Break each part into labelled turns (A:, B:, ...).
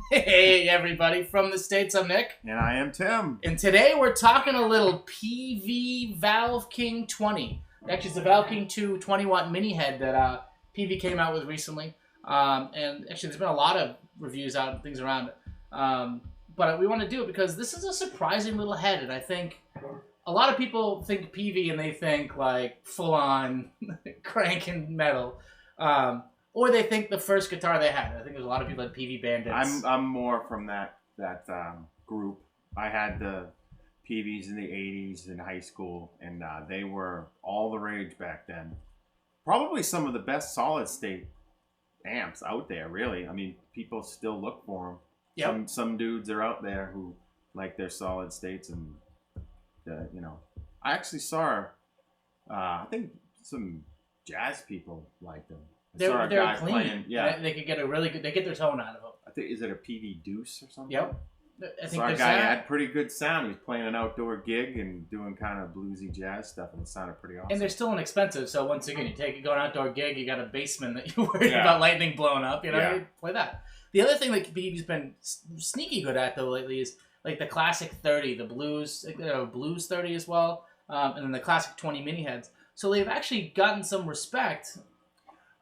A: Hey everybody, from the States, I'm Nick.
B: And I am Tim.
A: And today we're talking a little Peavey ValveKing 20. Actually, it's the ValveKing II 20-watt mini head that Peavey came out with recently. And actually, there's been a lot of reviews out and things around it. But we want to do it because this is a surprising little head. And I think a lot of people think Peavey and they think like full-on cranking metal. Or they think the first guitar they had. I think there's a lot of people that Peavey Bandits.
B: I'm more from that group. I had the Peaveys in the 80s in high school, and they were all the rage back then. Probably some of the best solid state amps out there, really. I mean, people still look for them. Yep. Some dudes are out there who like their solid states, and I actually saw, I think some jazz people like them.
A: They're clean. Playing, yeah, they could get a really good. They get their tone out of them.
B: I think is it a Peavey Deuce or something?
A: Yep. I think
B: our guy had pretty good sound. He was playing an outdoor gig and doing kind of bluesy jazz stuff, and it sounded pretty awesome.
A: And they're still inexpensive. So once again, you go an outdoor gig, you got a basement that you're worried about lightning blowing up. You play that. The other thing that Peavey's been sneaky good at though lately is like the classic 30, the blues, blues 30 as well, and then the classic 20 mini heads. So they've actually gotten some respect.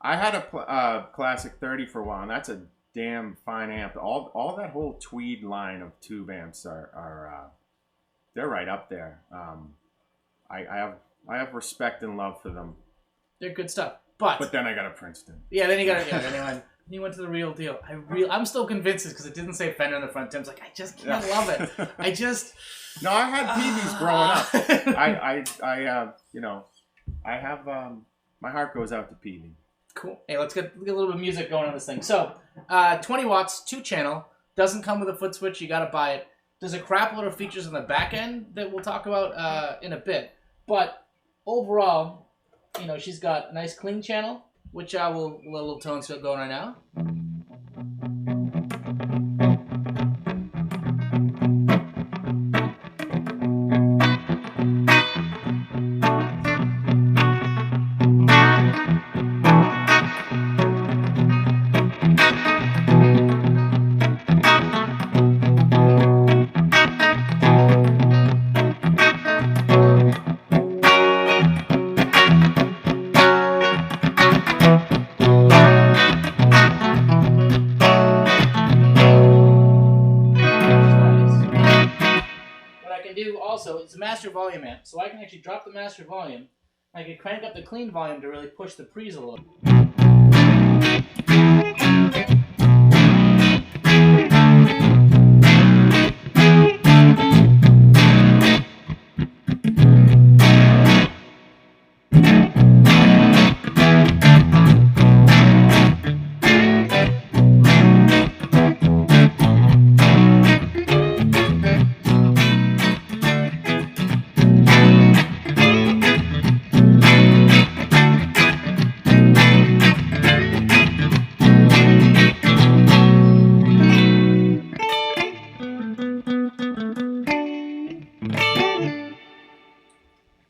B: I had a classic 30 for a while, and that's a damn fine amp. All that whole Tweed line of tube amps are they're right up there. I have respect and love for them.
A: They're good stuff. But
B: then I got a Princeton.
A: Yeah, then you got then you went to the real deal. I'm still convinced because it didn't say Fender on the front. Tim's like, I just can't love it.
B: No, I had Peaveys growing up. I have my heart goes out to Peavey.
A: Cool. Hey, let's get a little bit of music going on this thing. So, 20 watts, 2-channel, doesn't come with a foot switch. You got to buy it. There's a crap load of features on the back end that we'll talk about in a bit. But overall, she's got a nice clean channel, which I will let a little tone set going right now. Also, it's a master volume amp, so I can actually drop the master volume. I can crank up the clean volume to really push the pre's a little.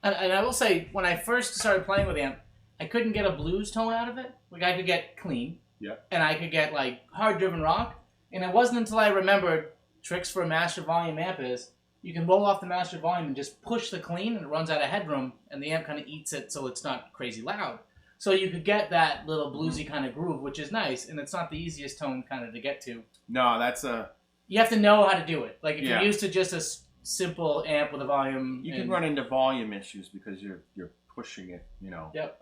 A: And I will say, when I first started playing with the amp, I couldn't get a blues tone out of it. Like, I could get clean.
B: Yeah.
A: And I could get, like, hard-driven rock. And it wasn't until I remembered tricks for a master volume amp is you can roll off the master volume and just push the clean, and it runs out of headroom, and the amp kind of eats it so it's not crazy loud. So you could get that little bluesy kind of groove, which is nice, and it's not the easiest tone kind of to get to.
B: No, that's a...
A: You have to know how to do it. Like, if you're used to just a simple amp with a volume...
B: You can run into volume issues because you're pushing it,
A: Yep.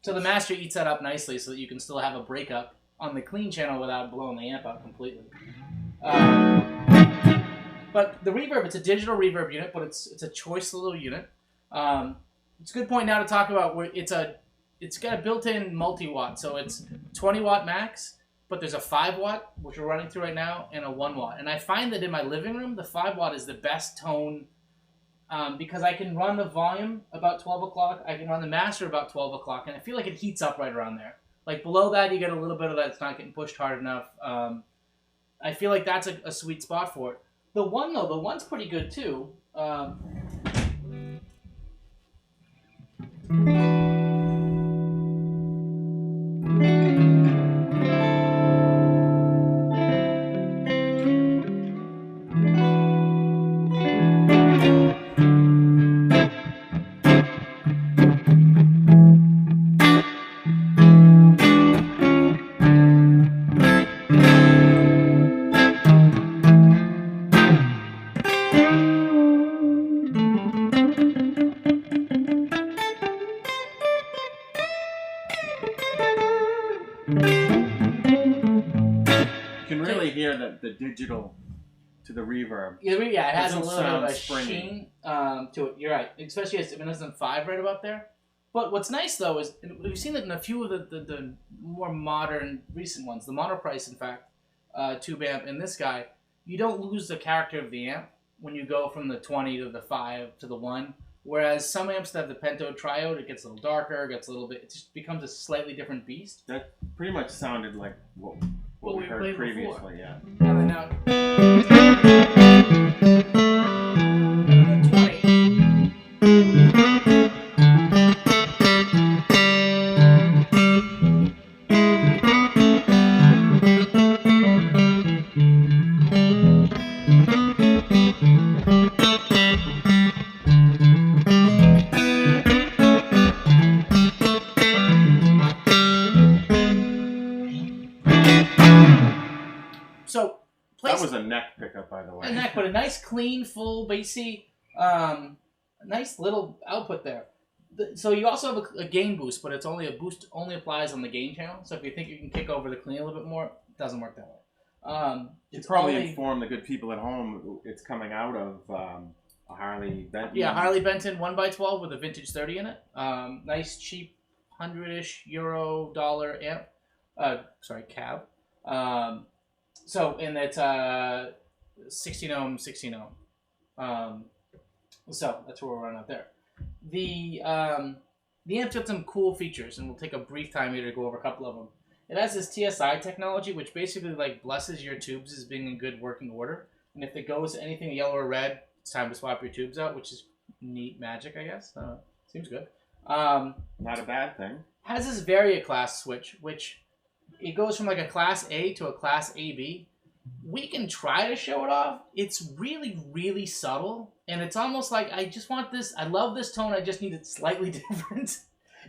A: So the master eats that up nicely so that you can still have a breakup on the clean channel without blowing the amp out completely. But the reverb, it's a digital reverb unit, but it's a choice little unit. It's a good point now to talk about where it's got a built-in multi-watt, so it's 20 watt max, but there's a 5-watt, which we're running through right now, and a 1-watt. And I find that in my living room, the 5-watt is the best tone because I can run the volume about 12 o'clock. I can run the master about 12 o'clock, and I feel like it heats up right around there. Like below that, you get a little bit of that. It's not getting pushed hard enough. I feel like that's a sweet spot for it. The 1, though, the 1's pretty good, too.
B: The digital to the reverb.
A: Yeah, it has a little bit of a
B: springy
A: sheen to it. You're right, especially as Minnesota 5 right about there. But what's nice though is we've seen it in a few of the more modern recent ones. The Monoprice, in fact, tube amp, and this guy, you don't lose the character of the amp when you go from the 20 to the 5 to the 1. Whereas some amps that have the Pento Triode, it gets a little darker, it just becomes a slightly different beast.
B: That pretty much sounded like what we heard previously, before. Yeah.
A: And then now, and then 20. So
B: that was a neck pickup, by the way.
A: A neck, but a nice, clean, full, bassy, nice little output there. So you also have a gain boost, but it's only a boost only applies on the gain channel. So if you think you can kick over the clean a little bit more, it doesn't work that way.
B: It's probably inform the good people at home. It's coming out of a Harley Benton.
A: Yeah, Harley Benton 1x12 with a vintage 30 in it. Nice, cheap, €100-ish, dollar amp. Cab. So, and it's 16 ohm, 16 ohm. So that's where we're running out there. The amp's got some cool features, and we'll take a brief time here to go over a couple of them. It has this TSI technology, which basically like blesses your tubes as being in good working order. And if it goes anything yellow or red, it's time to swap your tubes out, which is neat magic, I guess. Seems good.
B: Not a bad thing.
A: Has this Variaclass switch, which it goes from like a Class A to a Class AB. We can try to show it off. It's really, really subtle. And it's almost like, I just want this, I love this tone, I just need it slightly different.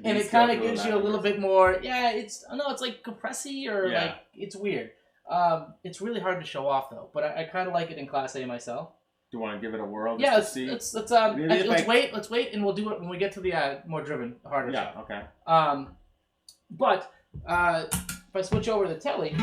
A: And it kind of gives you a little bit more, it's like compressy or like, it's weird. It's really hard to show off though, but I kind of like it in Class A myself.
B: Do you want to give it a whirl?
A: Yeah, let's wait, and we'll do it when we get to the more driven, harder stuff.
B: Okay.
A: But if I switch over to the Tele,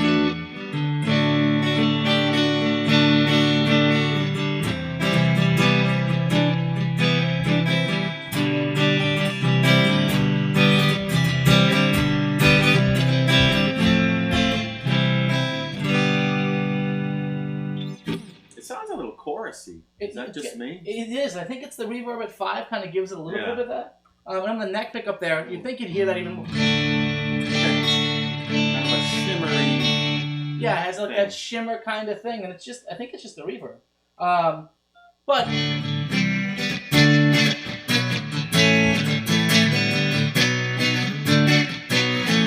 B: it sounds a little chorusy. Is that just me?
A: It is. I think it's the reverb at 5 kind of gives it a little bit of that. And on the neck pickup there, you'd think you'd hear that even more.
B: Kind of a shimmery.
A: Yeah, it has like that shimmer kind of thing, and I think it's just the reverb. But
B: it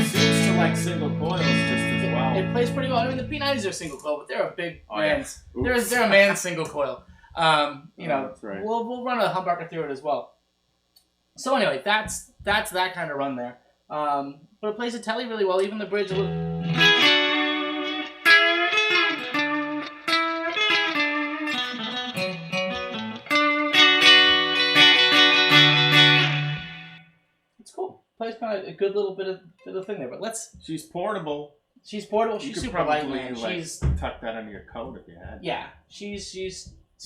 B: seems to like single coils just as well.
A: It plays pretty well. I mean, the P90s are single coil, but they're a big man's. They're a man's single coil.
B: That's right.
A: We'll run a humbucker through it as well. So anyway, that's that kind of run there. But it plays the Tele really well, even the bridge a little. It's cool. Plays kind of a good little bit of thing there. But let's.
B: She's portable.
A: She's portable. She's super light, man.
B: She's tuck that under your coat if you had.
A: Yeah, she's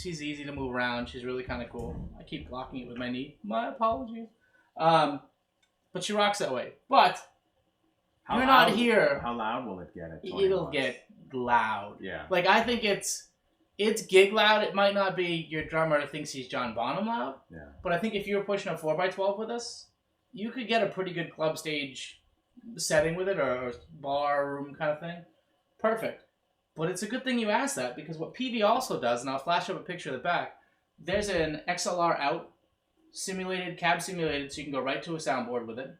A: easy to move around. She's really kind of cool. I keep blocking it with my knee. My apologies. But she rocks that way. But You're not here.
B: How loud will it get at 20
A: It'll
B: watts?
A: get loud.
B: Yeah.
A: Like, I think it's gig loud. It might not be your drummer thinks he's John Bonham loud.
B: Yeah.
A: But I think if you were pushing a 4x12 with us, you could get a pretty good club stage setting with it, or bar room kind of thing. Perfect. But it's a good thing you asked that, because what Peavey also does, and I'll flash up a picture of the back, there's an XLR out simulated, cab simulated, so you can go right to a soundboard with it.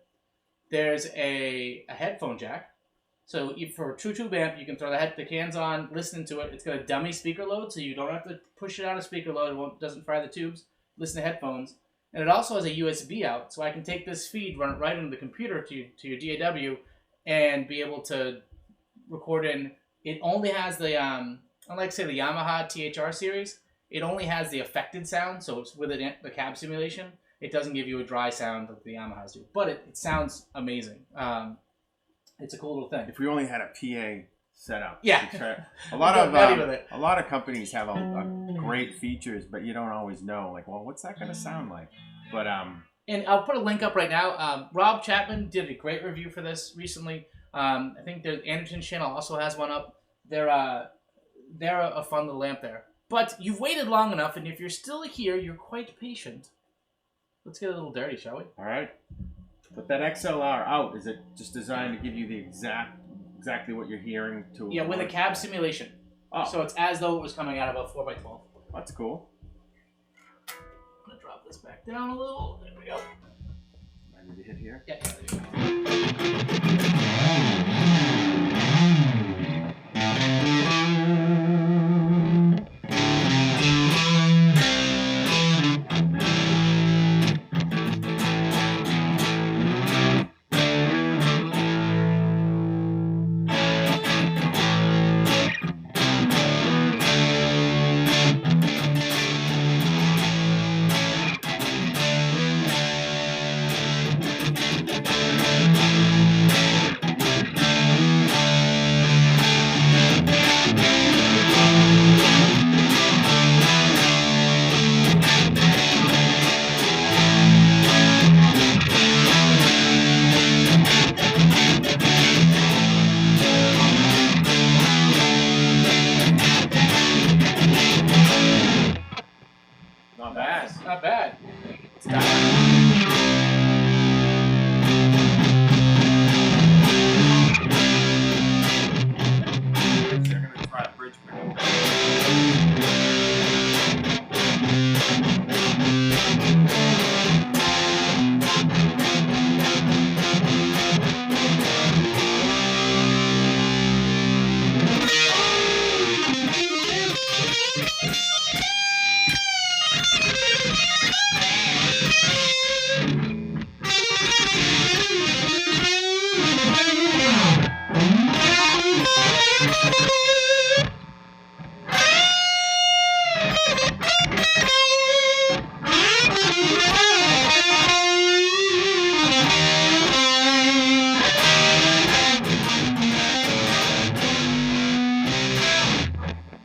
A: There's a headphone jack. So for a true tube amp, you can throw the cans on, listen to it. It's got a dummy speaker load, so you don't have to push it out of speaker load. It doesn't fry the tubes. Listen to headphones. And it also has a USB out, so I can take this feed, run it right into the computer to your DAW, and be able to record in. It only has the, unlike, say, the Yamaha THR series, it only has the affected sound, so it's with the cab simulation. It doesn't give you a dry sound like the Yamahas do, but it sounds amazing. It's a cool little thing.
B: If we only had a PA setup.
A: Yeah.
B: A lot of companies have a great features, but you don't always know. Like, well, what's that going to sound like? But
A: and I'll put a link up right now. Rob Chapman did a great review for this recently. I think the Anderton's channel also has one up. They're a fun little amp there. But you've waited long enough, and if you're still here, you're quite patient. Let's get a little dirty, shall we?
B: All right. But that XLR out, is it just designed to give you the exactly what you're hearing to?
A: Yeah, with a cab simulation.
B: Oh.
A: So it's as though it was coming out of a 4x12.
B: That's cool.
A: I'm gonna drop this back down a little. There we go.
B: I need to hit here.
A: Yeah, there you go. Not bad. It's got
B: They're going to try a bridge pickup.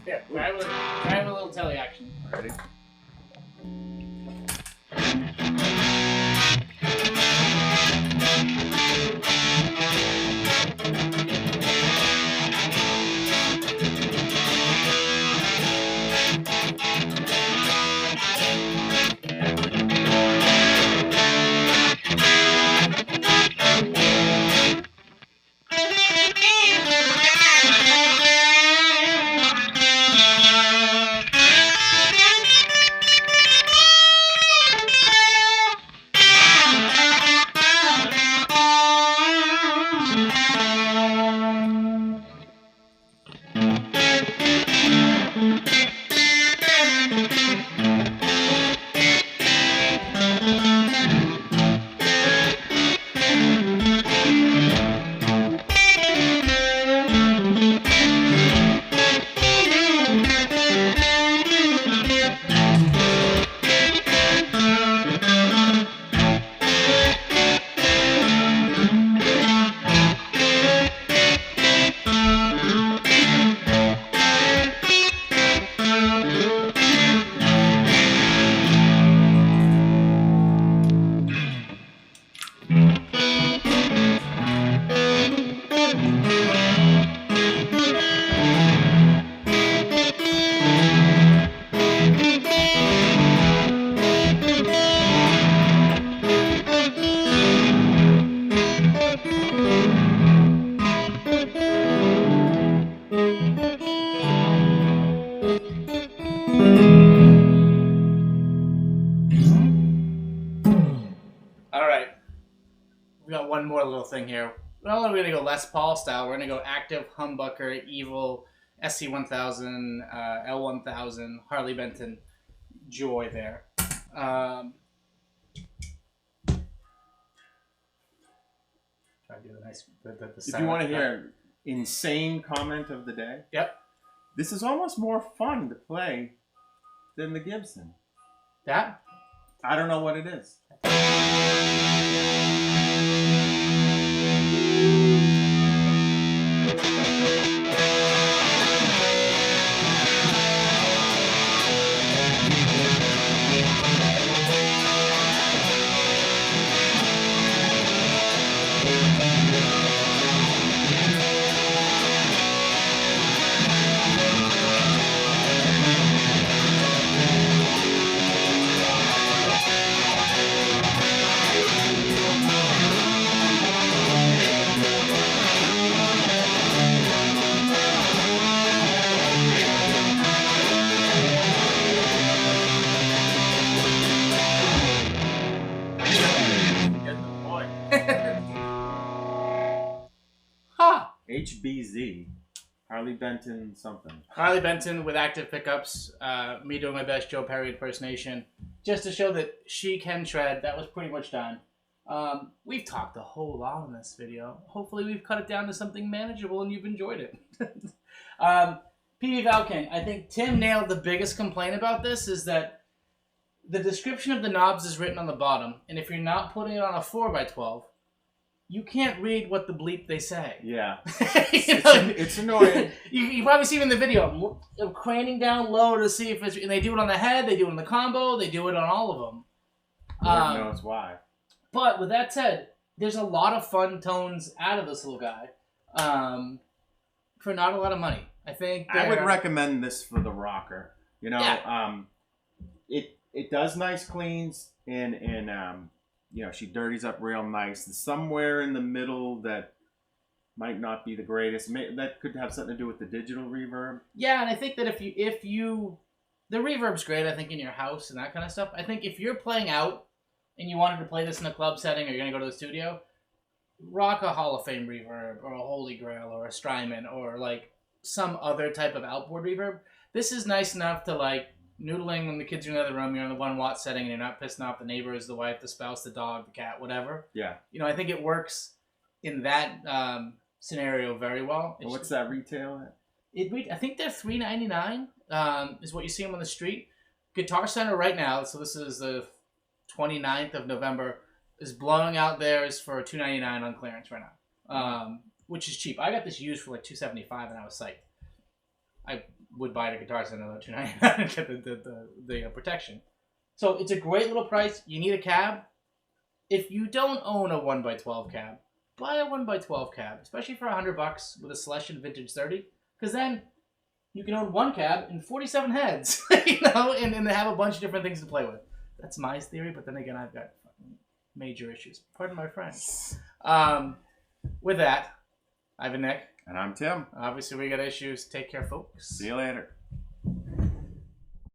A: Here, try a little Tele action.
B: Ready?
A: little thing here. Not only are we going to go Les Paul style, we're going to go active, humbucker, evil, SC1000, L1000, Harley Benton, Joy there. Try to do the nice.
B: If you want to hear an insane comment of the day,
A: yep,
B: this is almost more fun to play than the Gibson.
A: That?
B: I don't know what it is. HBZ, Harley Benton something.
A: Harley Benton with active pickups. Me doing my best Joe Perry impersonation, just to show that she can shred. That was pretty much done. We've talked a whole lot in this video. Hopefully, we've cut it down to something manageable and you've enjoyed it. Peavey ValveKing. I think Tim nailed the biggest complaint about this is that the description of the knobs is written on the bottom, and if you're not putting it on a 4x12. You can't read what the bleep they say.
B: Yeah.
A: It's
B: annoying.
A: You probably see it in the video. I'm craning down low to see if it's... And they do it on the head, they do it on the combo, they do it on all of them.
B: Lord knows why.
A: But with that said, there's a lot of fun tones out of this little guy for not a lot of money. I think
B: I would recommend this for the rocker. You know, yeah. It does nice cleans and you know, she dirties up real nice. Somewhere in the middle that might not be the greatest. That could have something to do with the digital reverb.
A: Yeah, and I think that if you the reverb's great, I think, in your house and that kind of stuff. I think if you're playing out and you wanted to play this in a club setting or you're going to go to the studio, rock a Hall of Fame reverb or a Holy Grail or a Strymon or, like, some other type of outboard reverb. This is nice enough to, like, noodling when the kids are in the other room, you're in the 1 watt setting and you're not pissing off the neighbors, the wife, the spouse, the dog, the cat, whatever.
B: Yeah.
A: You know, I think it works in that scenario very well.
B: What's that retail at?
A: I think they're $3.99 is what you see them on the street. Guitar Center right now, so this is the 29th of November, is blowing out theirs for $2.99 on clearance right now, which is cheap. I got this used for like $2.75 and I was psyched. I would buy it at Guitar Center at $2.99 and get the protection. So it's a great little price. You need a cab. If you don't own a 1x12 cab, buy a 1x12 cab, especially for $100 with a Celestion Vintage 30, because then you can own one cab and 47 heads, you know, and they have a bunch of different things to play with. That's my theory, but then again, I've got major issues. Pardon my French. With that, I've been Nick.
B: And I'm Tim.
A: Obviously, we got issues. Take care, folks.
B: See you later.